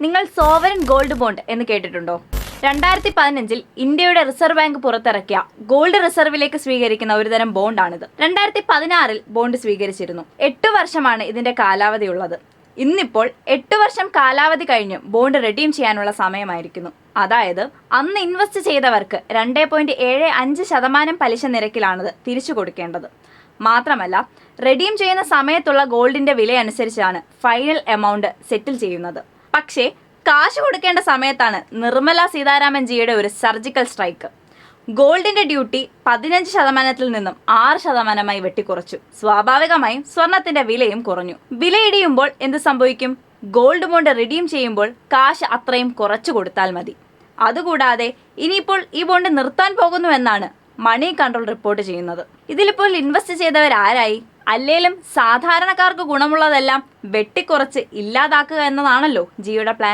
നിങ്ങൾ sovereign gold bond എന്ന് കേട്ടിട്ടുണ്ടോ? 2015 ഇന്ത്യയുടെ റിസർവ് ബാങ്ക് പുറത്തിറക്കിയ ഗോൾഡ് റിസർവിലേക്ക് സ്വീകരിക്കുന്ന ഒരുതരം ബോണ്ടാണിത്. 2016 ബോണ്ട് സ്വീകരിച്ചിരുന്നു. 8 വർഷമാണ് ഇതിന്റെ കാലാവധിയുള്ളത്. ഇന്നിപ്പോൾ 8 വർഷം കാലാവധി കഴിഞ്ഞ് ബോണ്ട് റെഡീം ചെയ്യാനുള്ള സമയമായിരിക്കുന്നു. അതായത് അന്ന് ഇൻവെസ്റ്റ് ചെയ്തവർക്ക് 2.75% പലിശ നിരക്കിലാണത് തിരിച്ചു കൊടുക്കേണ്ടത്. മാത്രമല്ല, റെഡീം ചെയ്യുന്ന സമയത്തുള്ള ഗോൾഡിന്റെ വില അനുസരിച്ചാണ് ഫൈനൽ എമൗണ്ട് സെറ്റിൽ ചെയ്യുന്നത്. പക്ഷേ കാശ് കൊടുക്കേണ്ട സമയത്താണ് നിർമ്മല സീതാരാമൻ ജിയുടെ ഒരു സർജിക്കൽ സ്ട്രൈക്ക്. ഗോൾഡിന്റെ ഡ്യൂട്ടി 15% നിന്നും 6% വെട്ടിക്കുറച്ചു. സ്വാഭാവികമായും സ്വർണത്തിന്റെ വിലയും കുറഞ്ഞു. വിലയിടിയുമ്പോൾ എന്ത് സംഭവിക്കും? ഗോൾഡ് ബോണ്ട് റിഡീം ചെയ്യുമ്പോൾ കാശ് അത്രയും കുറച്ചു കൊടുത്താൽ മതി. അതുകൂടാതെ ഇനിയിപ്പോൾ ഈ ബോണ്ട് നിർത്താൻ പോകുന്നുവെന്നാണ് മണി കൺട്രോൾ റിപ്പോർട്ട് ചെയ്യുന്നത്. ഇതിലിപ്പോൾ ഇൻവെസ്റ്റ് ചെയ്തവരാരായി? അല്ലേലും സാധാരണക്കാർക്ക് ഗുണമുള്ളതെല്ലാം വെട്ടിക്കുറച്ച് ഇല്ലാതാക്കുക എന്നതാണല്ലോ ജിയുടെ പ്ലാൻ.